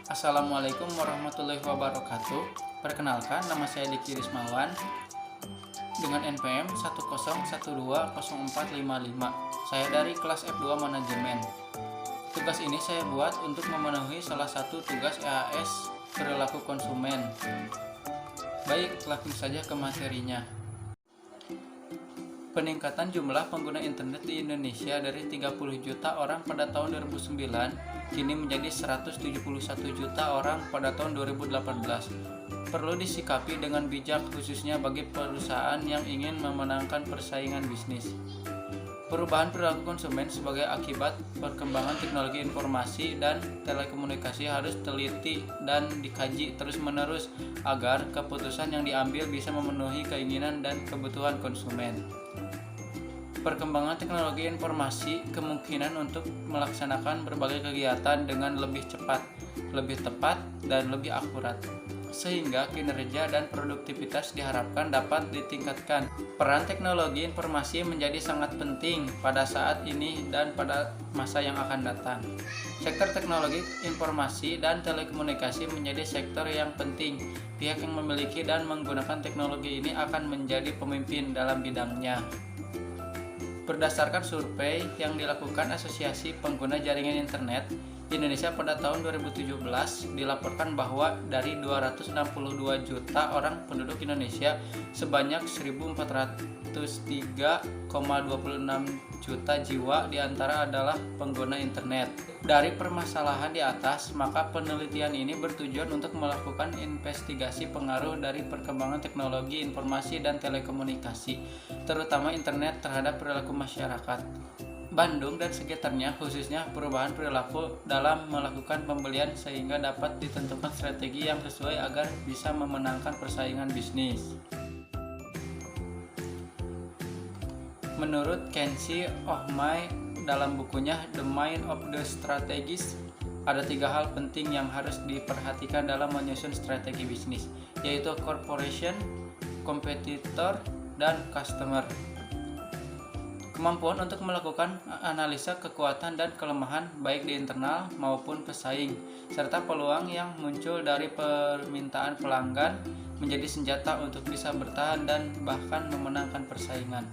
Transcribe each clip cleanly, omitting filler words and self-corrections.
Assalamualaikum warahmatullahi wabarakatuh. Perkenalkan, nama saya Diki Rismawan dengan NPM 101204555. Saya dari kelas F2 Manajemen. Tugas ini saya buat untuk memenuhi salah satu tugas EAS perilaku konsumen. Baik, langsung saja ke materinya. Peningkatan jumlah pengguna internet di Indonesia dari 30 juta orang pada tahun 2009 kini menjadi 171 juta orang pada tahun 2018. Perlu disikapi dengan bijak, khususnya bagi perusahaan yang ingin memenangkan persaingan bisnis. Perubahan perilaku konsumen sebagai akibat perkembangan teknologi informasi dan telekomunikasi harus teliti dan dikaji terus-menerus agar keputusan yang diambil bisa memenuhi keinginan dan kebutuhan konsumen. Perkembangan teknologi informasi kemungkinan untuk melaksanakan berbagai kegiatan dengan lebih cepat, lebih tepat, dan lebih akurat, sehingga kinerja dan produktivitas diharapkan dapat ditingkatkan. Peran teknologi informasi menjadi sangat penting pada saat ini dan pada masa yang akan datang. Sektor teknologi informasi dan telekomunikasi menjadi sektor yang penting. Pihak yang memiliki dan menggunakan teknologi ini akan menjadi pemimpin dalam bidangnya. Berdasarkan survei yang dilakukan Asosiasi Pengguna Jaringan Internet Indonesia pada tahun 2017, dilaporkan bahwa dari 262 juta orang penduduk Indonesia, sebanyak 1.403,26 juta jiwa diantara adalah pengguna internet. Dari permasalahan di atas, maka penelitian ini bertujuan untuk melakukan investigasi pengaruh dari perkembangan teknologi informasi dan telekomunikasi, terutama internet terhadap perilaku masyarakat Bandung dan sekitarnya, khususnya perubahan perilaku dalam melakukan pembelian, sehingga dapat ditentukan strategi yang sesuai agar bisa memenangkan persaingan bisnis. Menurut Kenshi Ohmae dalam bukunya The Mind of the Strategist, ada 3 hal penting yang harus diperhatikan dalam menyusun strategi bisnis, yaitu corporation, competitor, dan customer. Kemampuan untuk melakukan analisa kekuatan dan kelemahan baik di internal maupun pesaing, serta peluang yang muncul dari permintaan pelanggan menjadi senjata untuk bisa bertahan dan bahkan memenangkan persaingan.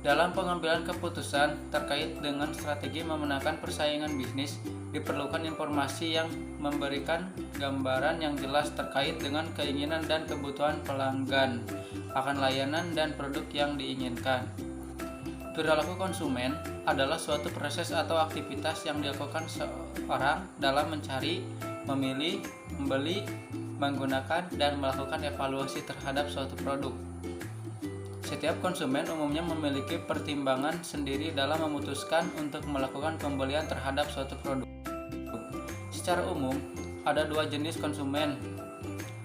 Dalam pengambilan keputusan terkait dengan strategi memenangkan persaingan bisnis, diperlukan informasi yang memberikan gambaran yang jelas terkait dengan keinginan dan kebutuhan pelanggan akan layanan dan produk yang diinginkan. Perilaku konsumen adalah suatu proses atau aktivitas yang dilakukan seorang dalam mencari, memilih, membeli, menggunakan, dan melakukan evaluasi terhadap suatu produk. Setiap konsumen umumnya memiliki pertimbangan sendiri dalam memutuskan untuk melakukan pembelian terhadap suatu produk. Secara umum, ada 2 jenis konsumen,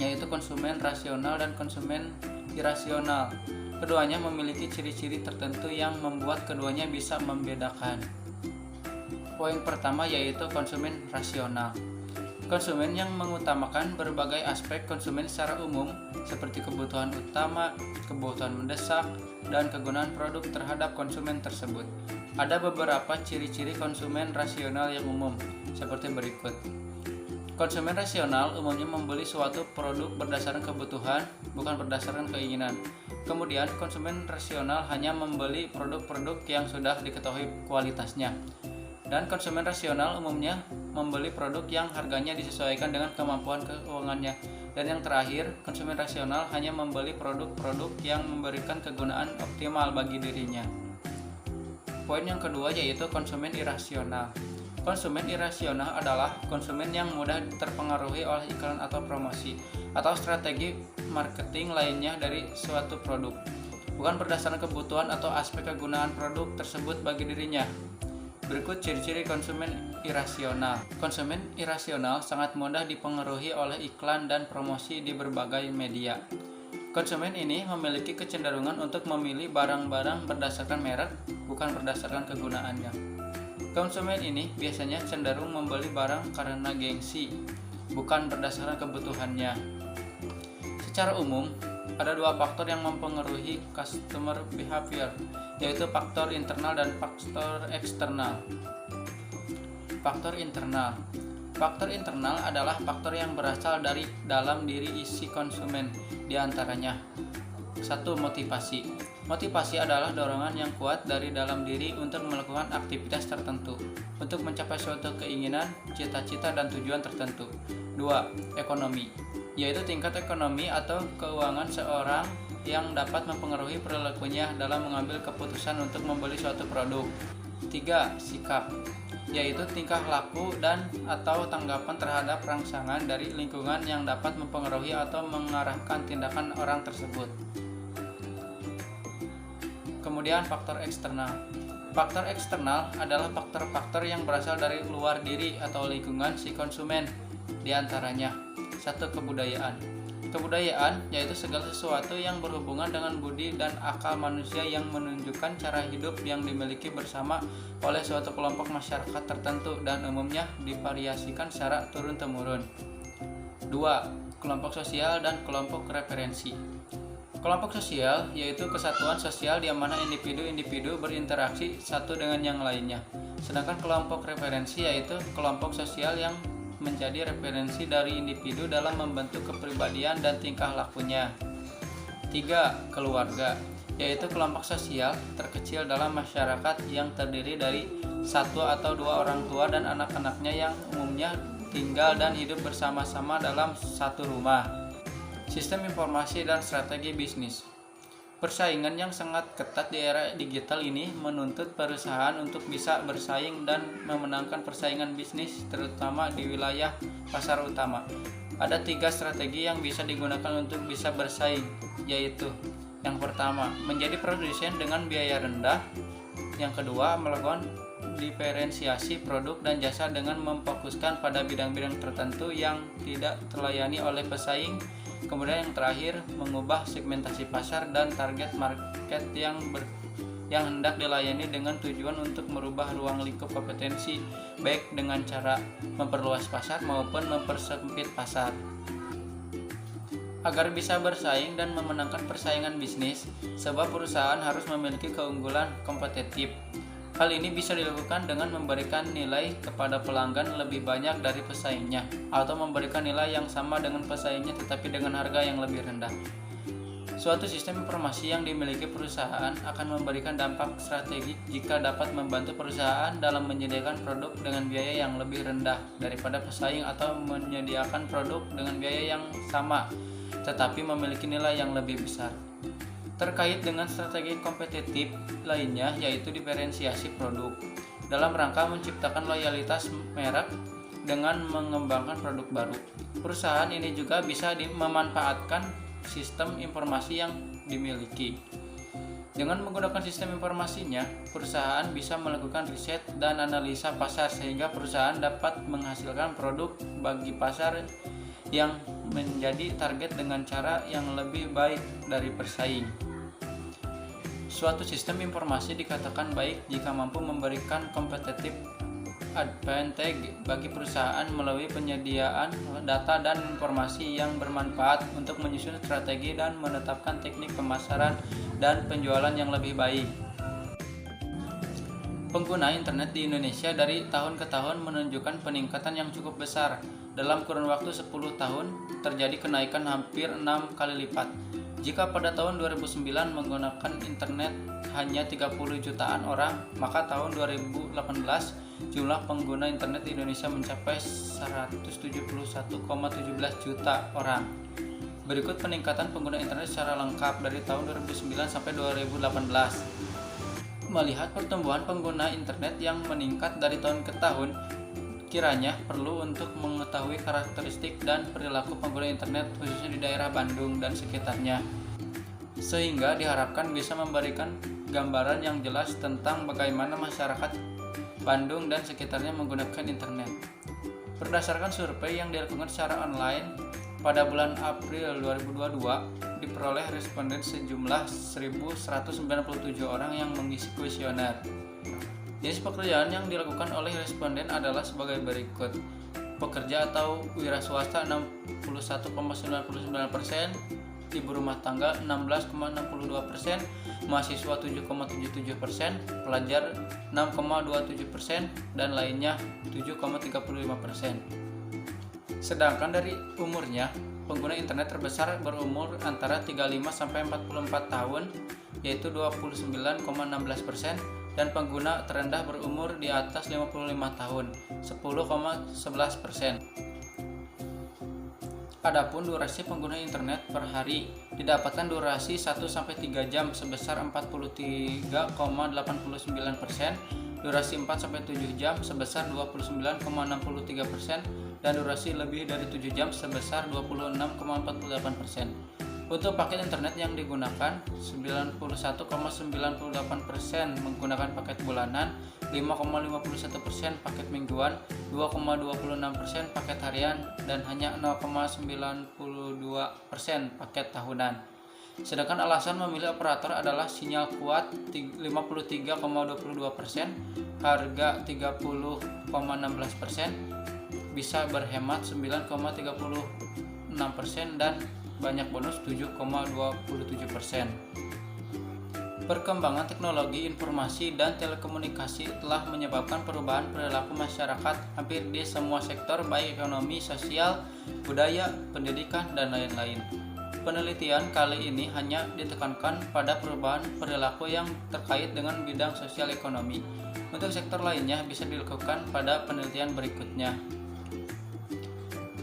yaitu konsumen rasional dan konsumen irasional. Keduanya memiliki ciri-ciri tertentu yang membuat keduanya bisa membedakan. Poin pertama yaitu konsumen rasional. Konsumen yang mengutamakan berbagai aspek konsumen secara umum, seperti kebutuhan utama, kebutuhan mendesak, dan kegunaan produk terhadap konsumen tersebut. Ada beberapa ciri-ciri konsumen rasional yang umum, seperti berikut. Konsumen rasional umumnya membeli suatu produk berdasarkan kebutuhan, bukan berdasarkan keinginan. Kemudian, konsumen rasional hanya membeli produk-produk yang sudah diketahui kualitasnya. Dan konsumen rasional umumnya membeli produk yang harganya disesuaikan dengan kemampuan keuangannya. Dan yang terakhir, konsumen rasional hanya membeli produk-produk yang memberikan kegunaan optimal bagi dirinya. Poin yang kedua yaitu konsumen irasional. Konsumen irasional adalah konsumen yang mudah terpengaruhi oleh iklan atau promosi atau strategi marketing lainnya dari suatu produk, bukan berdasarkan kebutuhan atau aspek kegunaan produk tersebut bagi dirinya. Berikut ciri-ciri konsumen irasional. Konsumen irasional sangat mudah dipengaruhi oleh iklan dan promosi di berbagai media. Konsumen ini memiliki kecenderungan untuk memilih barang-barang berdasarkan merek, bukan berdasarkan kegunaannya. Konsumen ini biasanya cenderung membeli barang karena gengsi, bukan berdasarkan kebutuhannya. Secara umum, ada 2 faktor yang mempengaruhi customer behavior, yaitu faktor internal dan faktor eksternal. Faktor internal. Faktor internal adalah faktor yang berasal dari dalam diri isi konsumen, di antaranya 1. Motivasi. Motivasi adalah dorongan yang kuat dari dalam diri untuk melakukan aktivitas tertentu, untuk mencapai suatu keinginan, cita-cita, dan tujuan tertentu. 2. Ekonomi, yaitu tingkat ekonomi atau keuangan seorang yang dapat mempengaruhi perilakunya dalam mengambil keputusan untuk membeli suatu produk. 3. Sikap, yaitu tingkah laku dan atau tanggapan terhadap rangsangan dari lingkungan yang dapat mempengaruhi atau mengarahkan tindakan orang tersebut. Kemudian faktor eksternal. Faktor eksternal adalah faktor-faktor yang berasal dari luar diri atau lingkungan si konsumen, di antaranya 1. Kebudayaan. Kebudayaan yaitu segala sesuatu yang berhubungan dengan budi dan akal manusia yang menunjukkan cara hidup yang dimiliki bersama oleh suatu kelompok masyarakat tertentu dan umumnya divariasikan secara turun-temurun. 2. Kelompok sosial dan kelompok referensi. Kelompok sosial yaitu kesatuan sosial di mana individu-individu berinteraksi satu dengan yang lainnya. Sedangkan kelompok referensi yaitu kelompok sosial yang menjadi referensi dari individu dalam membentuk kepribadian dan tingkah lakunya. 3. Keluarga, yaitu kelompok sosial terkecil dalam masyarakat yang terdiri dari 1 atau 2 orang tua dan anak-anaknya yang umumnya tinggal dan hidup bersama-sama dalam satu rumah. Sistem informasi dan strategi bisnis. Persaingan yang sangat ketat di era digital ini menuntut perusahaan untuk bisa bersaing dan memenangkan persaingan bisnis, terutama di wilayah pasar utama. Ada 3 strategi yang bisa digunakan untuk bisa bersaing, yaitu yang pertama, menjadi produsen dengan biaya rendah. Yang kedua, melakukan diferensiasi produk dan jasa dengan memfokuskan pada bidang-bidang tertentu yang tidak terlayani oleh pesaing. Kemudian yang terakhir, mengubah segmentasi pasar dan target market yang hendak dilayani dengan tujuan untuk merubah ruang lingkup kompetensi, baik dengan cara memperluas pasar maupun mempersempit pasar. Agar bisa bersaing dan memenangkan persaingan bisnis, sebuah perusahaan harus memiliki keunggulan kompetitif. Hal ini bisa dilakukan dengan memberikan nilai kepada pelanggan lebih banyak dari pesaingnya, atau memberikan nilai yang sama dengan pesaingnya tetapi dengan harga yang lebih rendah. Suatu sistem informasi yang dimiliki perusahaan akan memberikan dampak strategik jika dapat membantu perusahaan dalam menyediakan produk dengan biaya yang lebih rendah daripada pesaing atau menyediakan produk dengan biaya yang sama tetapi memiliki nilai yang lebih besar. Terkait dengan strategi kompetitif lainnya yaitu diferensiasi produk dalam rangka menciptakan loyalitas merek dengan mengembangkan produk baru. Perusahaan ini juga bisa memanfaatkan sistem informasi yang dimiliki. Dengan menggunakan sistem informasinya, perusahaan bisa melakukan riset dan analisa pasar sehingga perusahaan dapat menghasilkan produk bagi pasar yang menjadi target dengan cara yang lebih baik dari pesaing. Suatu sistem informasi dikatakan baik jika mampu memberikan competitive advantage bagi perusahaan melalui penyediaan data dan informasi yang bermanfaat untuk menyusun strategi dan menetapkan teknik pemasaran dan penjualan yang lebih baik. Pengguna internet di Indonesia dari tahun ke tahun menunjukkan peningkatan yang cukup besar. Dalam kurun waktu 10 tahun, terjadi kenaikan hampir 6 kali lipat. Jika pada tahun 2009 menggunakan internet hanya 30 jutaan orang, maka tahun 2018 jumlah pengguna internet di Indonesia mencapai 171,17 juta orang. Berikut peningkatan pengguna internet secara lengkap dari tahun 2009 sampai 2018. Melihat pertumbuhan pengguna internet yang meningkat dari tahun ke tahun, kiranya perlu untuk mengetahui karakteristik dan perilaku pengguna internet khususnya di daerah Bandung dan sekitarnya, sehingga diharapkan bisa memberikan gambaran yang jelas tentang bagaimana masyarakat Bandung dan sekitarnya menggunakan internet. Berdasarkan survei yang dilakukan secara online pada bulan April 2022, diperoleh responden sejumlah 1.197 orang yang mengisi kuesioner. Jenis pekerjaan yang dilakukan oleh responden adalah sebagai berikut. Pekerja atau wira swasta 61,99%, ibu rumah tangga 16,62%, mahasiswa 7,77%, pelajar 6,27%, dan lainnya 7,35%. Sedangkan dari umurnya, pengguna internet terbesar berumur antara 35 sampai 44 tahun yaitu 29,16%, dan pengguna terendah berumur di atas 55 tahun 10,11%. Adapun durasi pengguna internet per hari, didapatkan durasi 1-3 jam sebesar 43,89%, durasi 4-7 jam sebesar 29,63%, dan durasi lebih dari 7 jam sebesar 26,48%. Untuk paket internet yang digunakan, 91,98% menggunakan paket bulanan, 5,51% paket mingguan, 2,26% paket harian, dan hanya 0,92% paket tahunan. Sedangkan alasan memilih operator adalah sinyal kuat 53,22%, harga 30,16%, bisa berhemat 9,36%, dan banyak bonus 7,27%. Perkembangan teknologi informasi dan telekomunikasi telah menyebabkan perubahan perilaku masyarakat hampir di semua sektor baik ekonomi, sosial, budaya, pendidikan, dan lain-lain. Penelitian kali ini hanya ditekankan pada perubahan perilaku yang terkait dengan bidang sosial ekonomi. Untuk sektor lainnya bisa dilakukan pada penelitian berikutnya.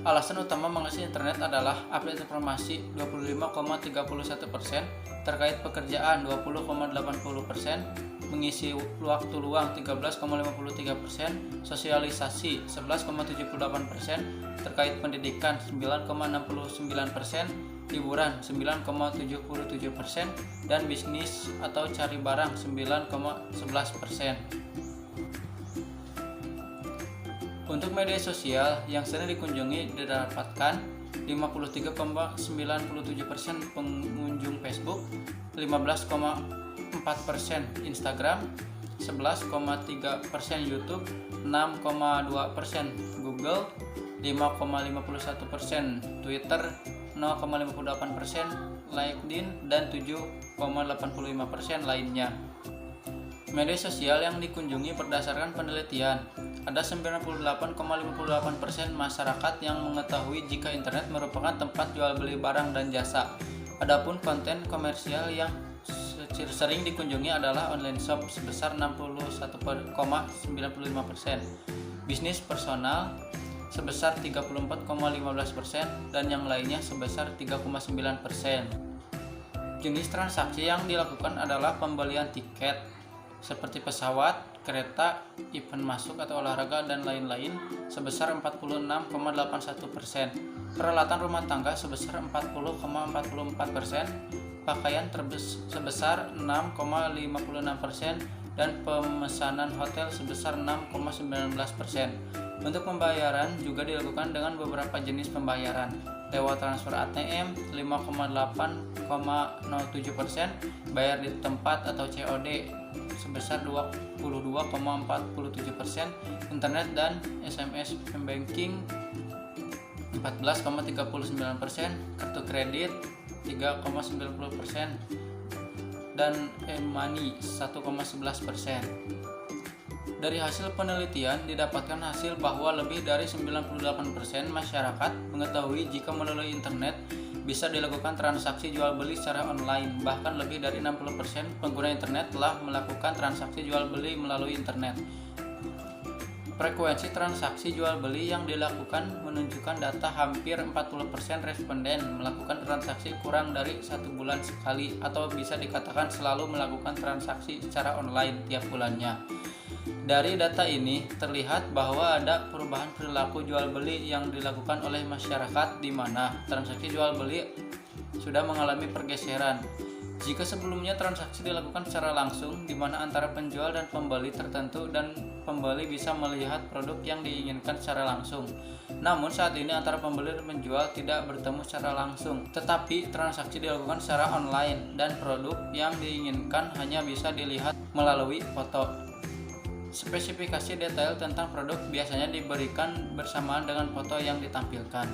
Alasan utama mengakses internet adalah update informasi 25,31%, terkait pekerjaan 20,80%, mengisi waktu luang 13,53%, sosialisasi 11,78%, terkait pendidikan 9,69%, hiburan 9,77%, dan bisnis atau cari barang 9,11%. Untuk media sosial yang sering dikunjungi didapatkan 53,97% pengunjung Facebook, 15,4% Instagram, 11,3% YouTube, 6,2% Google, 5,51% Twitter, 0,58% LinkedIn, dan 7,85% lainnya. Media sosial yang dikunjungi berdasarkan penelitian, ada 98,58% masyarakat yang mengetahui jika internet merupakan tempat jual beli barang dan jasa. Adapun konten komersial yang sering dikunjungi adalah online shop sebesar 61,95%, bisnis personal sebesar 34,15%, dan yang lainnya sebesar 3,9%. Jenis transaksi yang dilakukan adalah pembelian tiket seperti pesawat, kereta, event masuk atau olahraga, dan lain-lain sebesar 46,81%, peralatan rumah tangga sebesar 40,44%, pakaian sebesar 6,56%, dan pemesanan hotel sebesar 6,19%. Untuk pembayaran juga dilakukan dengan beberapa jenis pembayaran, lewat transfer ATM 5,8,07%, bayar di tempat atau COD sebesar 22,47%, internet dan SMS banking 14,39%, kartu kredit 3,90%, dan e-money 1,11%. Dari hasil penelitian didapatkan hasil bahwa lebih dari 98% masyarakat mengetahui jika melalui internet bisa dilakukan transaksi jual beli secara online. Bahkan lebih dari 60% pengguna internet telah melakukan transaksi jual beli melalui internet. Frekuensi transaksi jual beli yang dilakukan menunjukkan data hampir 40% responden melakukan transaksi kurang dari 1 bulan sekali, atau bisa dikatakan selalu melakukan transaksi secara online tiap bulannya. Dari data ini terlihat bahwa ada perubahan perilaku jual beli yang dilakukan oleh masyarakat, di mana transaksi jual beli sudah mengalami pergeseran. Jika sebelumnya transaksi dilakukan secara langsung, di mana antara penjual dan pembeli tertentu dan pembeli bisa melihat produk yang diinginkan secara langsung. Namun saat ini antara pembeli dan penjual tidak bertemu secara langsung, tetapi transaksi dilakukan secara online dan produk yang diinginkan hanya bisa dilihat melalui foto. Spesifikasi detail tentang produk biasanya diberikan bersamaan dengan foto yang ditampilkan.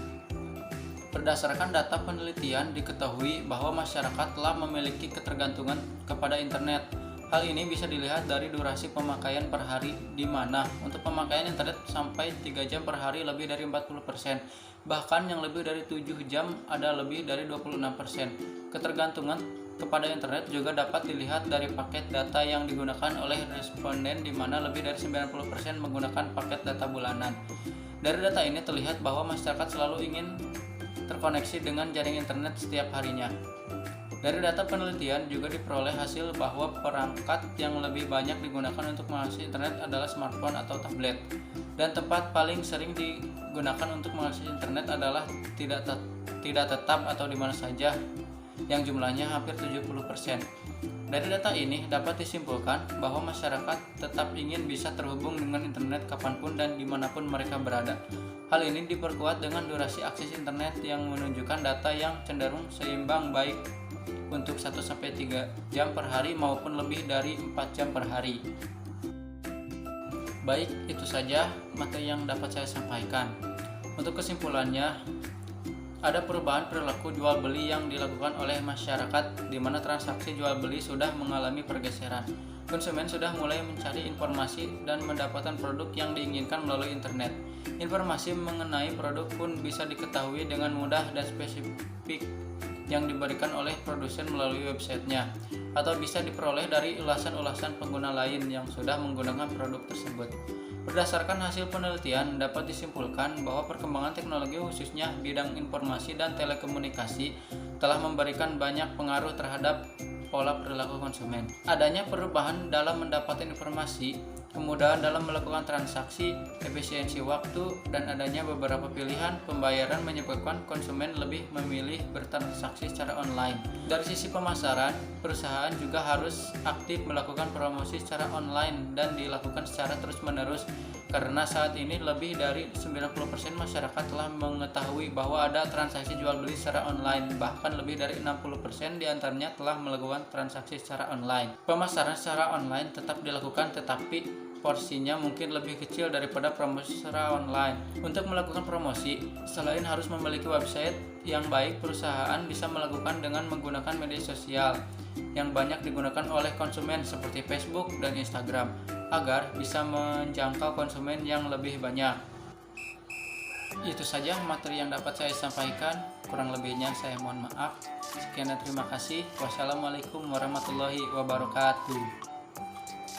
Berdasarkan data penelitian, diketahui bahwa masyarakat telah memiliki ketergantungan kepada internet. Hal ini bisa dilihat dari durasi pemakaian per hari, di mana untuk pemakaian internet sampai 3 jam per hari lebih dari 40%, bahkan yang lebih dari 7 jam ada lebih dari 26%. Ketergantungan kepada internet juga dapat dilihat dari paket data yang digunakan oleh responden, di mana lebih dari 90% menggunakan paket data bulanan. Dari data ini terlihat bahwa masyarakat selalu ingin terkoneksi dengan jaringan internet setiap harinya. Dari data penelitian juga diperoleh hasil bahwa perangkat yang lebih banyak digunakan untuk mengakses internet adalah smartphone atau tablet. Dan tempat paling sering digunakan untuk mengakses internet adalah tidak tetap atau di mana saja, yang jumlahnya hampir 70%. Dari data ini dapat disimpulkan bahwa masyarakat tetap ingin bisa terhubung dengan internet kapanpun dan dimanapun mereka berada. Hal ini diperkuat dengan durasi akses internet yang menunjukkan data yang cenderung seimbang, baik untuk 1-3 jam per hari maupun lebih dari 4 jam per hari. Baik, itu saja materi yang dapat saya sampaikan. Untuk kesimpulannya, ada perubahan perilaku jual beli yang dilakukan oleh masyarakat, di mana transaksi jual beli sudah mengalami pergeseran. Konsumen sudah mulai mencari informasi dan mendapatkan produk yang diinginkan melalui internet. Informasi mengenai produk pun bisa diketahui dengan mudah dan spesifik yang diberikan oleh produsen melalui websitenya, atau bisa diperoleh dari ulasan-ulasan pengguna lain yang sudah menggunakan produk tersebut. Berdasarkan hasil penelitian, dapat disimpulkan bahwa perkembangan teknologi khususnya bidang informasi dan telekomunikasi telah memberikan banyak pengaruh terhadap pola perilaku konsumen. Adanya perubahan dalam mendapatkan informasi, kemudahan dalam melakukan transaksi, efisiensi waktu, dan adanya beberapa pilihan pembayaran menyebabkan konsumen lebih memilih bertransaksi secara online. Dari sisi pemasaran, perusahaan juga harus aktif melakukan promosi secara online dan dilakukan secara terus-menerus, karena saat ini lebih dari 90% masyarakat telah mengetahui bahwa ada transaksi jual beli secara online, bahkan lebih dari 60% diantaranya telah melakukan transaksi secara online. Pemasaran secara online tetap dilakukan, tetapi porsinya mungkin lebih kecil daripada promosi secara online. Untuk melakukan promosi, selain harus memiliki website yang baik, perusahaan bisa melakukan dengan menggunakan media sosial yang banyak digunakan oleh konsumen seperti Facebook dan Instagram, agar bisa menjangkau konsumen yang lebih banyak. Itu saja materi yang dapat saya sampaikan, kurang lebihnya saya mohon maaf. Sekian dan terima kasih. Wassalamualaikum warahmatullahi wabarakatuh.